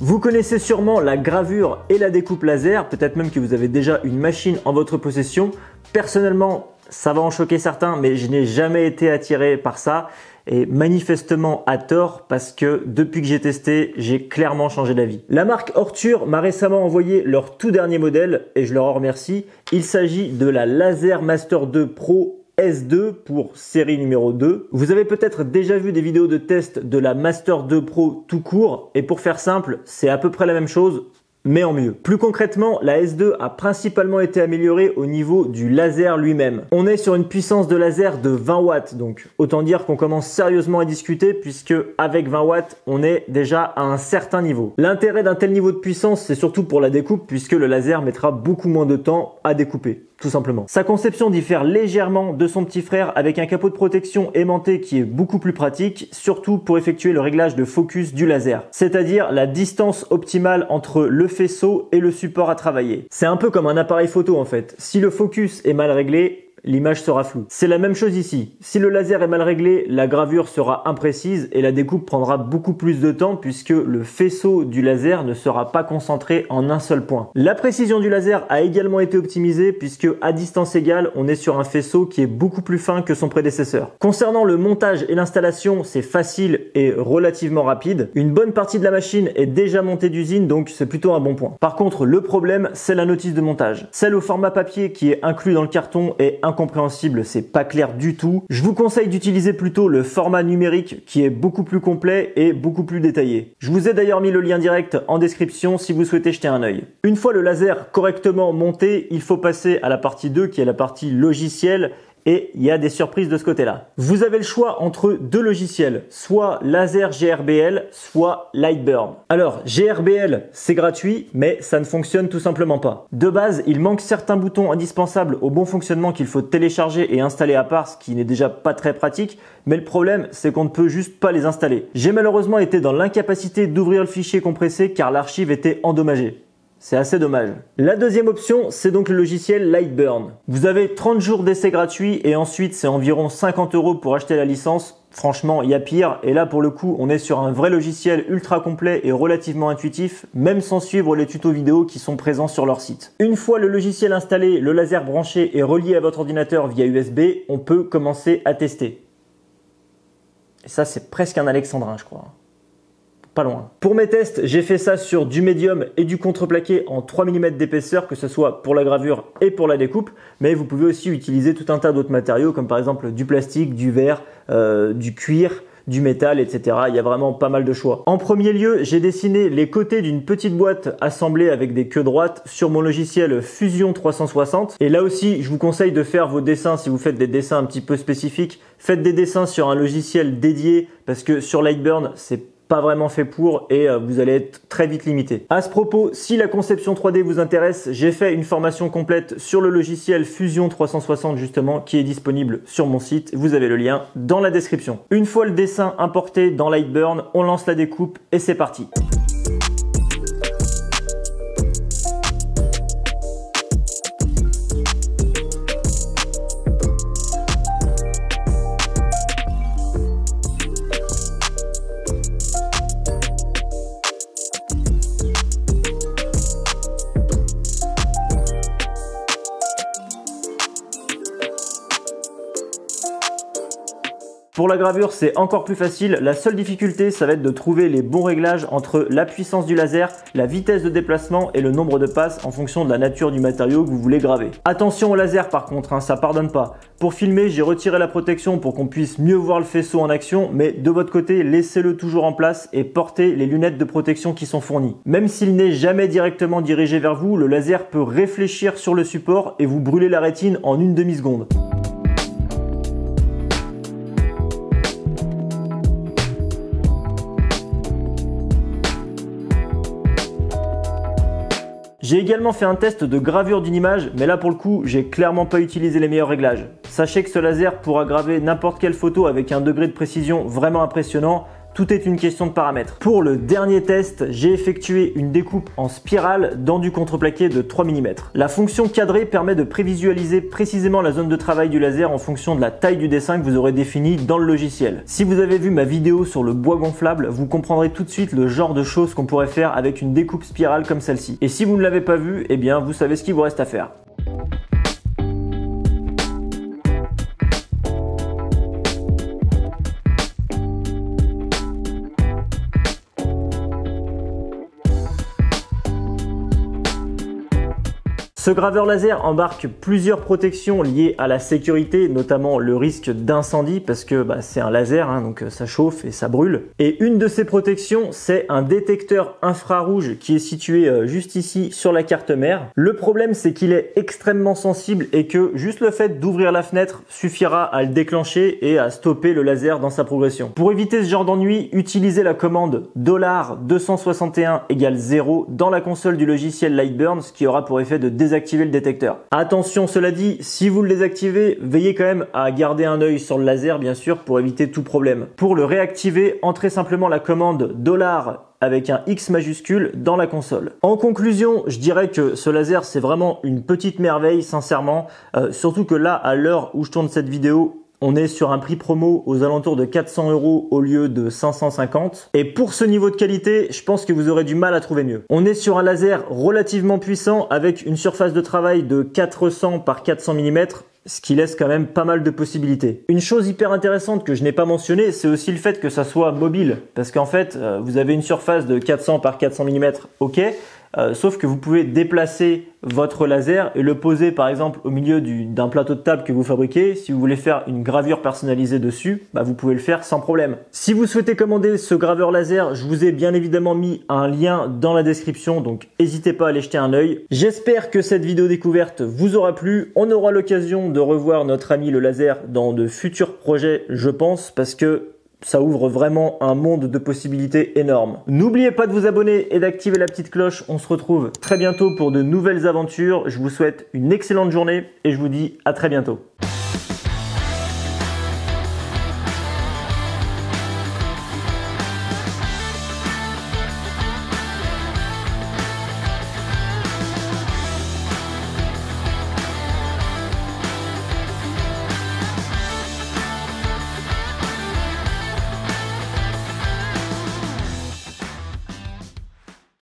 Vous connaissez sûrement la gravure et la découpe laser, peut-être même que vous avez déjà une machine en votre possession. Personnellement, ça va en choquer certains, mais je n'ai jamais été attiré par ça. Et manifestement à tort parce que depuis que j'ai testé, j'ai clairement changé d'avis. La marque Ortur m'a récemment envoyé leur tout dernier modèle et je leur en remercie. Il s'agit de la Laser Master 2 Pro S2 pour série numéro 2. Vous avez peut-être déjà vu des vidéos de test de la Master 2 Pro tout court et pour faire simple, c'est à peu près la même chose, mais en mieux. Plus concrètement, la S2 a principalement été améliorée au niveau du laser lui-même. On est sur une puissance de laser de 20 watts, donc autant dire qu'on commence sérieusement à discuter puisque avec 20 watts, on est déjà à un certain niveau. L'intérêt d'un tel niveau de puissance, c'est surtout pour la découpe puisque le laser mettra beaucoup moins de temps à découper. Tout simplement. Sa conception diffère légèrement de son petit frère avec un capot de protection aimanté qui est beaucoup plus pratique, surtout pour effectuer le réglage de focus du laser, c'est-à-dire la distance optimale entre le faisceau et le support à travailler. C'est un peu comme un appareil photo en fait. Si le focus est mal réglé, l'image sera floue. C'est la même chose ici. Si le laser est mal réglé, la gravure sera imprécise et la découpe prendra beaucoup plus de temps puisque le faisceau du laser ne sera pas concentré en un seul point. La précision du laser a également été optimisée puisque à distance égale, on est sur un faisceau qui est beaucoup plus fin que son prédécesseur. Concernant le montage et l'installation, c'est facile et relativement rapide. Une bonne partie de la machine est déjà montée d'usine, donc c'est plutôt un bon point. Par contre, le problème, c'est la notice de montage. Celle au format papier qui est inclus dans le carton est incompréhensible, c'est pas clair du tout. Je vous conseille d'utiliser plutôt le format numérique qui est beaucoup plus complet et beaucoup plus détaillé. Je vous ai d'ailleurs mis le lien direct en description si vous souhaitez jeter un œil. Une fois le laser correctement monté, il faut passer à la partie 2 qui est la partie logicielle. Et il y a des surprises de ce côté-là. Vous avez le choix entre deux logiciels, soit Laser GRBL, soit Lightburn. Alors, GRBL, c'est gratuit, mais ça ne fonctionne tout simplement pas. De base, il manque certains boutons indispensables au bon fonctionnement qu'il faut télécharger et installer à part, ce qui n'est déjà pas très pratique, mais le problème, c'est qu'on ne peut juste pas les installer. J'ai malheureusement été dans l'incapacité d'ouvrir le fichier compressé car l'archive était endommagée. C'est assez dommage. La deuxième option, c'est donc le logiciel Lightburn. Vous avez 30 jours d'essai gratuit et ensuite c'est environ 50 € pour acheter la licence. Franchement, il y a pire. Et là, pour le coup, on est sur un vrai logiciel ultra complet et relativement intuitif, même sans suivre les tutos vidéo qui sont présents sur leur site. Une fois le logiciel installé, le laser branché et relié à votre ordinateur via USB, on peut commencer à tester. Et ça, c'est presque un alexandrin, je crois. Pas loin. Pour mes tests, j'ai fait ça sur du médium et du contreplaqué en 3 mm d'épaisseur, que ce soit pour la gravure et pour la découpe, mais vous pouvez aussi utiliser tout un tas d'autres matériaux, comme par exemple du plastique, du verre, du cuir, du métal, etc. Il y a vraiment pas mal de choix. En premier lieu, j'ai dessiné les côtés d'une petite boîte assemblée avec des queues droites sur mon logiciel Fusion 360. Et là aussi, je vous conseille de faire vos dessins, si vous faites des dessins un petit peu spécifiques, faites des dessins sur un logiciel dédié, parce que sur Lightburn, c'est pas vraiment fait pour et vous allez être très vite limité. À ce propos, si la conception 3D vous intéresse, j'ai fait une formation complète sur le logiciel Fusion 360 justement qui est disponible sur mon site. Vous avez le lien dans la description. Une fois le dessin importé dans Lightburn, on lance la découpe et c'est parti. Pour la gravure, c'est encore plus facile. La seule difficulté, ça va être de trouver les bons réglages entre la puissance du laser, la vitesse de déplacement et le nombre de passes en fonction de la nature du matériau que vous voulez graver. Attention au laser par contre, ça pardonne pas. Pour filmer, j'ai retiré la protection pour qu'on puisse mieux voir le faisceau en action, mais de votre côté, laissez-le toujours en place et portez les lunettes de protection qui sont fournies. Même s'il n'est jamais directement dirigé vers vous, le laser peut réfléchir sur le support et vous brûler la rétine en une demi-seconde. J'ai également fait un test de gravure d'une image, mais là pour le coup, j'ai clairement pas utilisé les meilleurs réglages. Sachez que ce laser pourra graver n'importe quelle photo avec un degré de précision vraiment impressionnant, Tout est une question de paramètres. Pour le dernier test, j'ai effectué une découpe en spirale dans du contreplaqué de 3 mm. La fonction cadrée permet de prévisualiser précisément la zone de travail du laser en fonction de la taille du dessin que vous aurez défini dans le logiciel. Si vous avez vu ma vidéo sur le bois gonflable, vous comprendrez tout de suite le genre de choses qu'on pourrait faire avec une découpe spirale comme celle-ci. Et si vous ne l'avez pas vu, eh bien vous savez ce qu'il vous reste à faire. Ce graveur laser embarque plusieurs protections liées à la sécurité, notamment le risque d'incendie parce que c'est un laser, donc ça chauffe et ça brûle. Et une de ces protections, c'est un détecteur infrarouge qui est situé juste ici sur la carte mère. Le problème, c'est qu'il est extrêmement sensible et que juste le fait d'ouvrir la fenêtre suffira à le déclencher et à stopper le laser dans sa progression. Pour éviter ce genre d'ennui, utilisez la commande $261 = 0 dans la console du logiciel Lightburn, ce qui aura pour effet de désactiver le détecteur. Attention, cela dit, si vous le désactivez, veillez quand même à garder un œil sur le laser bien sûr pour éviter tout problème. Pour le réactiver, entrez simplement la commande $ avec un X majuscule dans la console. En conclusion, je dirais que ce laser c'est vraiment une petite merveille sincèrement, surtout que là à l'heure où je tourne cette vidéo, on est sur un prix promo aux alentours de 400 € au lieu de 550. Et pour ce niveau de qualité, je pense que vous aurez du mal à trouver mieux. On est sur un laser relativement puissant avec une surface de travail de 400 par 400 mm, ce qui laisse quand même pas mal de possibilités. Une chose hyper intéressante que je n'ai pas mentionnée, c'est aussi le fait que ça soit mobile. Parce qu'en fait, vous avez une surface de 400 par 400 mm, ok, sauf que vous pouvez déplacer votre laser et le poser par exemple au milieu d'un plateau de table que vous fabriquez. Si vous voulez faire une gravure personnalisée dessus, vous pouvez le faire sans problème. Si vous souhaitez commander ce graveur laser, je vous ai bien évidemment mis un lien dans la description, donc n'hésitez pas à aller jeter un œil. J'espère que cette vidéo découverte vous aura plu. On aura l'occasion de revoir notre ami le laser dans de futurs projets, je pense, parce que ça ouvre vraiment un monde de possibilités énormes. N'oubliez pas de vous abonner et d'activer la petite cloche. On se retrouve très bientôt pour de nouvelles aventures. Je vous souhaite une excellente journée et je vous dis à très bientôt.